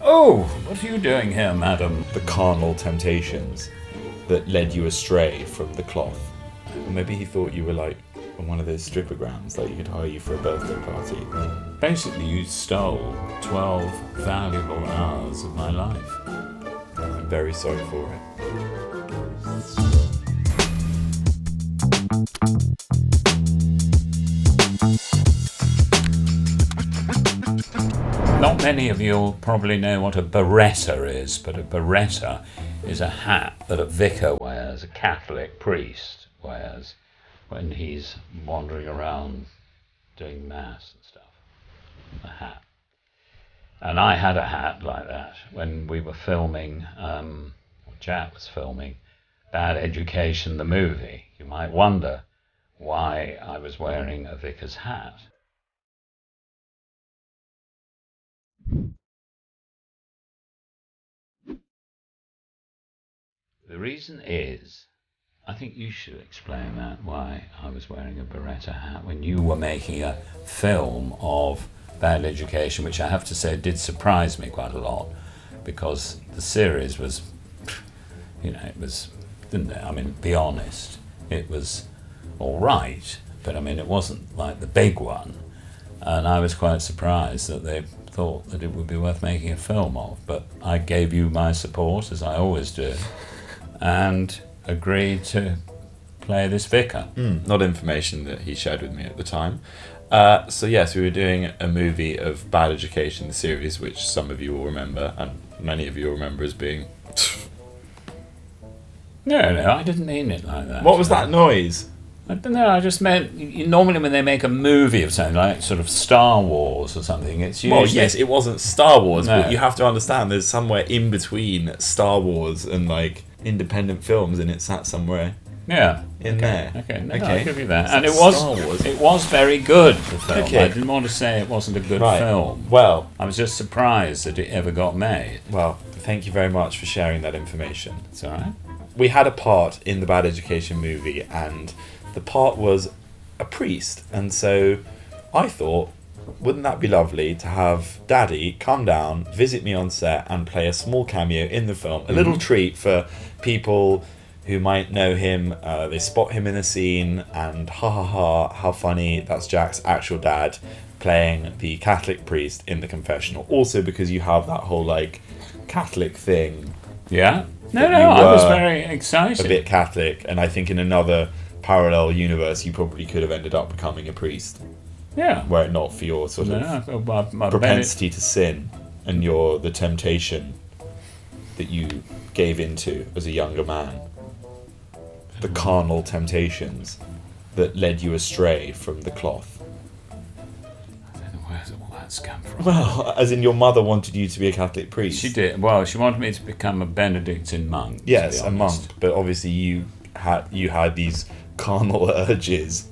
Oh, what are you doing here, madam? The carnal temptations that led you astray from the cloth. Or maybe he thought you were like on one of those strippergrams, like you could hire you for a birthday party. Basically, you stole 12 valuable hours of my life. I'm very sorry for it. Not many of you'll probably know what a beretta is, but a beretta is a hat that a vicar wears, a Catholic priest wears, when he's wandering around doing mass and stuff. A hat. And I had a hat like that when we were filming, Jack was filming Bad Education, the movie. You might wonder why I was wearing a vicar's hat. The reason is, I think you should explain that, why I was wearing a beretta hat when you were making a film of Bad Education, which I have to say did surprise me quite a lot, because the series was, it was, didn't it? I mean, be honest, it was all right, but I mean, it wasn't like the big one, and I was quite surprised that they thought that it would be worth making a film of, but I gave you my support, as I always do, and agreed to play this vicar. Not information that he shared with me at the time. So yes, we were doing a movie of Bad Education, the series, which some of you will remember, and many of you will remember as being... No, I didn't mean it like that. What was that noise? I don't know, I just meant, normally when they make a movie of something, like sort of Star Wars or something, it's usually... Well, yes, it wasn't Star Wars, No. but you have to understand there's somewhere in between Star Wars and, like, independent films, and it sat somewhere Yeah. in there. Okay, no, Okay. I'll give you that. It's And like it was Star Wars. it was very good, the film. Okay. I didn't want to say it wasn't a good Right. film. Well, I was just surprised that it ever got made. thank you very much for sharing that information. It's all right. We had a part in the Bad Education movie, and the part was a priest, and so I thought, wouldn't that be lovely to have Daddy come down, visit me on set, and play a small cameo in the film? A little treat for people who might know him. They spot him in a scene, and ha ha ha, how funny, that's Jack's actual dad playing the Catholic priest in the confessional. Also because you have that whole, like, Catholic thing, Yeah? No, That no, you I was were very excited. a bit Catholic, and I think in another parallel universe you probably could have ended up becoming a priest, Yeah. were it not for your sort of No, my propensity to sin and the temptation that you gave into as a younger man. The carnal temptations that led you astray from the cloth. I don't know where all that's come from. Well, as in your mother wanted you to be a Catholic priest. She did. Well, she wanted me to become a Benedictine monk. to Yes, be a monk, honest. but obviously you had these carnal urges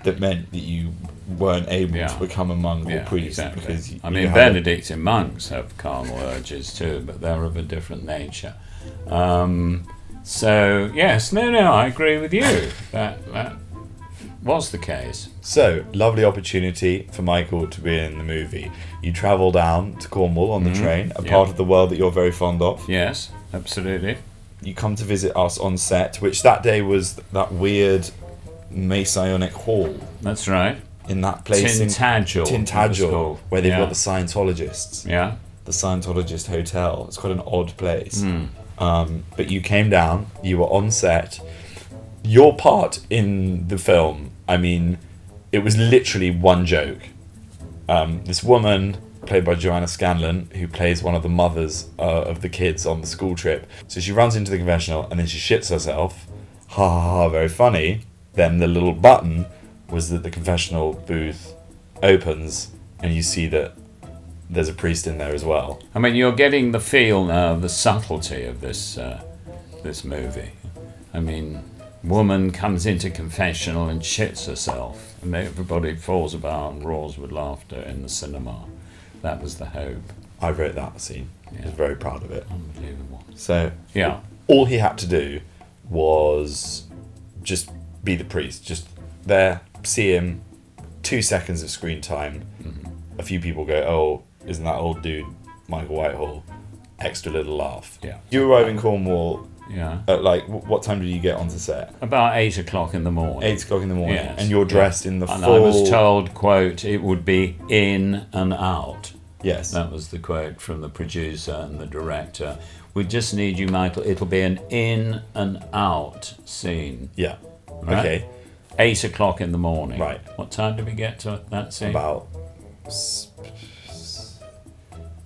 that meant that you weren't able Yeah. to become a monk or Yeah, priest exactly. because I you mean, had Benedictine monks have carnal urges too, but they're of a different nature. So yes, no, I agree with you. That was the case. So, lovely opportunity for Michael to be in the movie. You travel down to Cornwall on the train, a Yeah. part of the world that you're very fond of. Yes, absolutely. You come to visit us on set, which that day was that weird Masonic hall That's right. in that place Tintagel. in it was Tintagel, called. where they've Yeah. got the Scientologists. Yeah. The Scientologist Hotel. It's quite an odd place. Hmm. But you came down, you were on set. Your part in the film, I mean, it was literally one joke. This woman, played by Joanna Scanlon, who plays one of the mothers of the kids on the school trip. So she runs into the confessional and then she shits herself. Ha ha ha, very funny. Then the little button was that the confessional booth opens and you see that there's a priest in there as well. I mean, you're getting the feel now of the subtlety of this movie. I mean, woman comes into confessional and shits herself, and everybody falls about and roars with laughter in the cinema. That was the hope. I wrote that scene. I was very proud of it. Unbelievable. So Yeah. all he had to do was just be the priest. Just there, see him, 2 seconds of screen time. A few people go, oh, isn't that old dude Michael Whitehall? extra little laugh. Yeah. You arrive in Cornwall Yeah. at like what time did you get onto set? About 8 o'clock in the morning. 8 o'clock in the morning, Yes, and you're dressed in the and full. I was told, quote, it would be in and out. Yes. That was the quote from the producer and the director. We just need you, Michael. It'll be an in and out scene. Yeah. Right? Okay. 8 o'clock in the morning. Right. What time did we get to that scene? About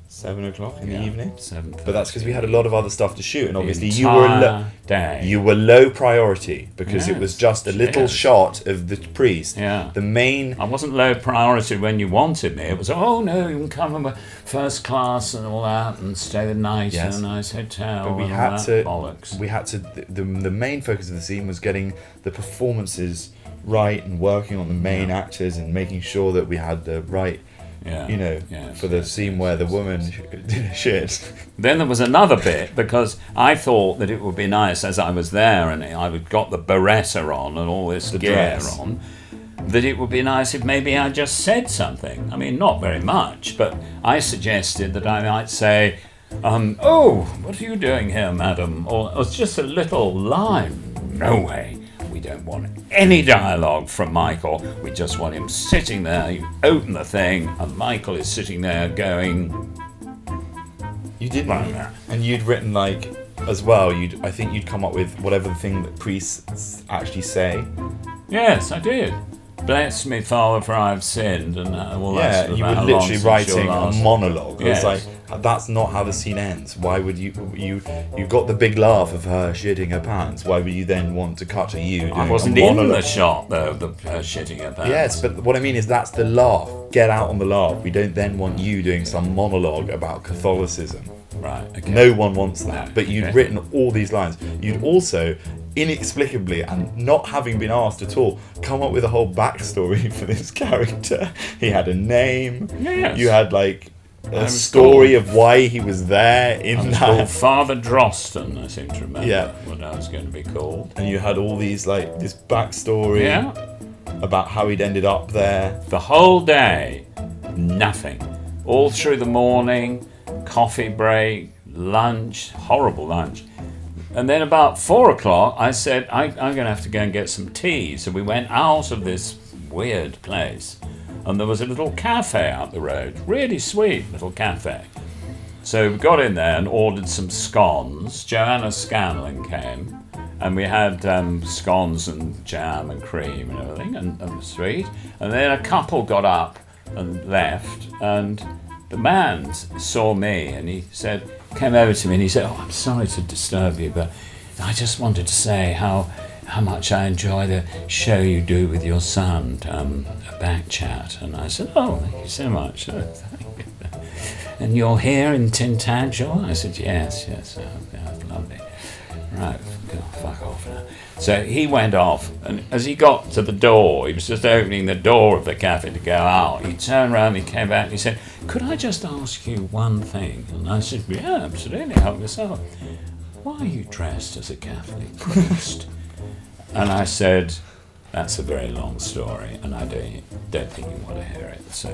7 o'clock in the evening. 7:30. But that's because we had a lot of other stuff to shoot, and obviously The you were entire day. you were low priority because it was Yes, just a little yes. shot of the priest. Yeah. The main. I wasn't low priority when you wanted me. It was, oh no, you can come in first class and all that and stay the night Yes. in a nice hotel. But we and all had that to. bollocks. We had to. The main focus of the scene was getting the performances right and working on the main actors and making sure that we had the right. Yeah. You know, Yes, for the yes, scene yes, where the yes, woman did shit. Then there was another bit because I thought that it would be nice as I was there and I had got the beretta on and all this gear dress. on, that it would be nice if maybe I just said something. I mean, not very much, but I suggested that I might say, oh, what are you doing here, madam? Or it's just a little line. No way. We don't want any dialogue from Michael. We just want him sitting there. You open the thing, and Michael is sitting there going. You didn't, Like that. and you'd written like as well. I think you'd come up with whatever the thing that priests actually say. Yes, I did. Bless me, Father, for I've sinned, and all that. Yeah, sort of you how were long literally since writing your a last- monologue. It was Yes. like that's not how the scene ends. Why would you got the big laugh of her shitting her pants? Why would you then want to cut to you doing I wasn't a in monologue? the shot though. The shitting her pants. Yes, but what I mean is that's the laugh. Get out on the laugh. We don't then want you doing some monologue about Catholicism. Right. Okay. No one wants that. No, But you'd okay. written all these lines. You'd also, inexplicably and not having been asked at all, come up with a whole backstory for this character. He had a name. Yes. You had like a was story called- of why he was there in It was called that. Father Drosten, I seem to remember. Yeah. What I was going to be called. And you had all these like this backstory Yeah. about how he'd ended up there. The whole day, nothing. All through the morning, coffee break, lunch, horrible lunch. And then about 4 o'clock, I said, I'm going to have to go and get some tea. So we went out of this weird place. And there was a little cafe out the road. Really sweet little cafe. So we got in there and ordered some scones. Joanna Scanlon came. And we had scones and jam and cream and everything, and sweet. And then a couple got up and left. And the man saw me and he said, came over to me and he said, oh, I'm sorry to disturb you, but I just wanted to say how much I enjoy the show you do with your son, a back chat. And I said, oh, thank you so much. Oh, thank you. And you're here in Tintagel? I said, yes, oh, that's lovely. Right, go, fuck off now. So he went off, and as he got to the door, he was just opening the door of the cafe to go out. He turned around, he came back, and he said, could I just ask you one thing? And I said, yeah, absolutely, help yourself. Why are you dressed as a Catholic priest? And I said, that's a very long story, and I don't think you want to hear it, so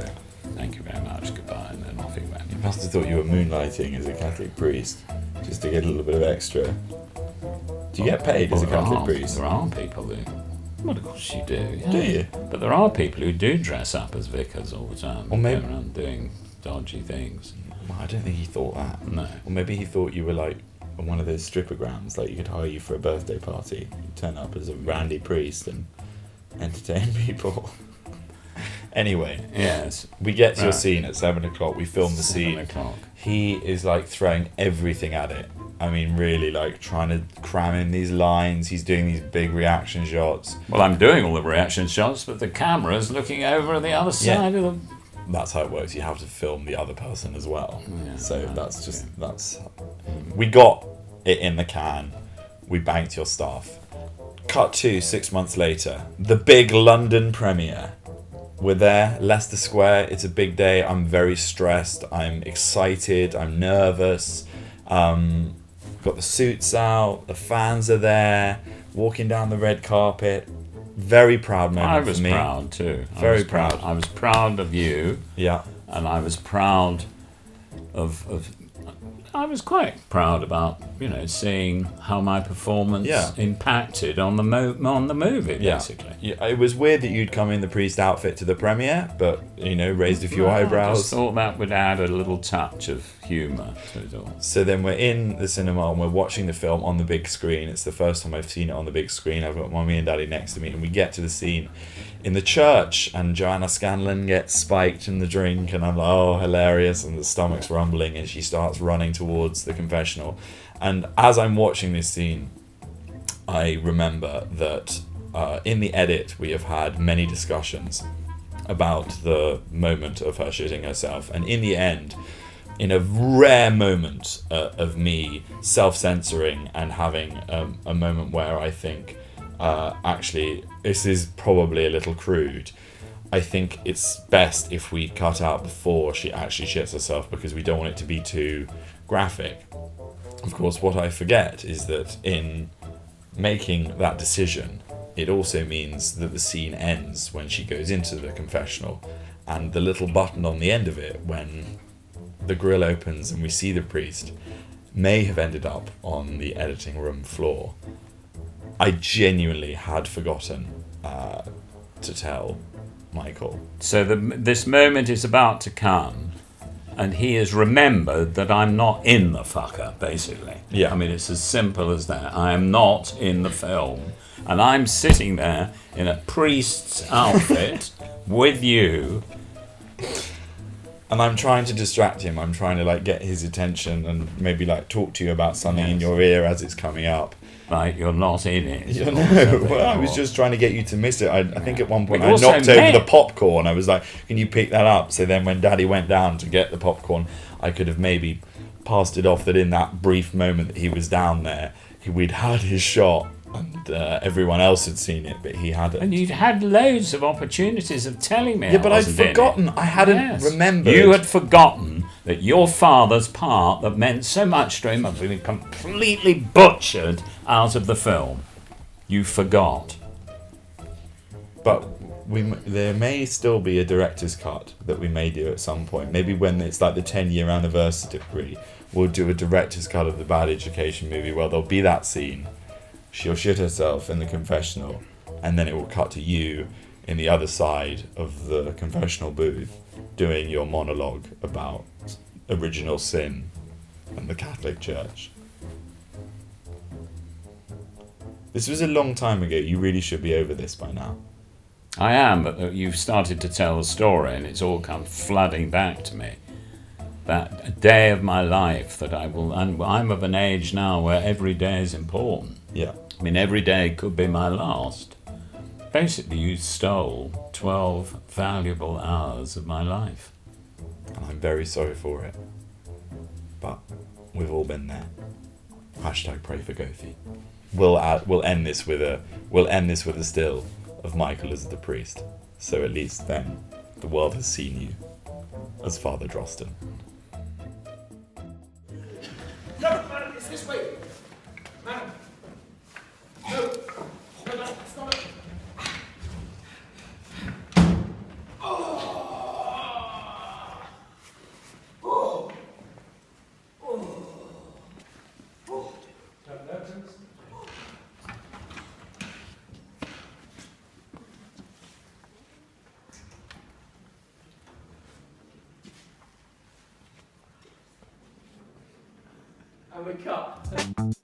thank you very much, goodbye, and then off he went. You must have thought you were moonlighting as a Catholic priest, just to get a little bit of extra. Do you get paid as a Catholic priest? There are people who... Well, of course you do. Yeah. Do you? But there are people who do dress up as vicars all the time. Or maybe- Go around doing dodgy things. Well, I don't think he thought that. No. Or maybe he thought you were like on one of those stripograms, like you could hire you for a birthday party. You turn up as a randy priest and entertain people. Anyway, Yes. we get to your Right. scene at 7 o'clock. We film the 7 scene. o'clock. He is like throwing everything at it. I mean, really, like trying to cram in these lines. He's doing these big reaction shots. Well, I'm doing all the reaction shots, but the camera's looking over at the other side of the... That's how it works. You have to film the other person as well. Yeah, So right, that's just we got it in the can. We banked your stuff. Cut to 6 months later, the big London premiere. We're there, Leicester Square. It's a big day. I'm very stressed. I'm excited. I'm nervous. Got the suits out. The fans are there. Walking down the red carpet. Very proud moment I was for me. proud too. Very I was proud. I was proud of you, Yeah. and I was proud of I was quite proud about, seeing how my performance Yeah. impacted on the movie, basically. Yeah, it was weird that you'd come in the priest outfit to the premiere, but raised a few I eyebrows. just thought that would add a little touch of humour to it all. So then we're in the cinema and we're watching the film on the big screen. It's the first time I've seen it on the big screen. I've got Mummy and Daddy next to me, and we get to the scene in the church, and Joanna Scanlon gets spiked in the drink, and I'm like, oh, hilarious, and the stomach's rumbling, and she starts running towards the confessional. And as I'm watching this scene, I remember that in the edit we have had many discussions about the moment of her shitting herself, and in the end, in a rare moment of me self-censoring and having a moment where I think, actually, this is probably a little crude. I think it's best if we cut out before she actually shits herself, because we don't want it to be too graphic. Of course, what I forget is that in making that decision, it also means that the scene ends when she goes into the confessional, and the little button on the end of it, when the grill opens and we see the priest, may have ended up on the editing room floor. I genuinely had forgotten to tell Michael. So this moment is about to come, and he has remembered that I'm not in the fucker, basically. Yeah. I mean, it's as simple as that. I am not in the film, and I'm sitting there in a priest's outfit with you. And I'm trying to distract him. I'm trying to get his attention and maybe talk to you about something in Yes. your ear as it's coming up. Like, you're not in it. No, well, I was just trying to get you to miss it. I think at one point We I also knocked over met. the popcorn. I was like, can you pick that up? So then when Daddy went down to get the popcorn, I could have maybe passed it off that in that brief moment that he was down there, we'd had his shot, and everyone else had seen it, but he hadn't. And you'd had loads of opportunities of telling me. Yeah, but I'd wasn't in it. forgotten. I hadn't Yes. remembered. You had forgotten that your father's part that meant so much to him had been completely butchered out of the film. You forgot. But there may still be a director's cut that we may do at some point. Maybe when it's the 10-year anniversary, we'll do a director's cut of the Bad Education movie where there'll be that scene. She'll shit herself in the confessional, and then it will cut to you in the other side of the confessional booth doing your monologue about original sin and the Catholic Church. This was a long time ago. You really should be over this by now. I am, but you've started to tell the story, and it's all come flooding back to me. That day of my life that I'm of an age now where every day is important. Yeah. I mean, every day could be my last. Basically, you stole 12 valuable hours of my life. And I'm very sorry for it. But we've all been there. Hashtag pray for Gothi. We'll end this with a still of Michael as the priest. So at least then the world has seen you as Father Drosten. No, madam, it's this way. Madam. No. No, madam, it's not it. And we cut.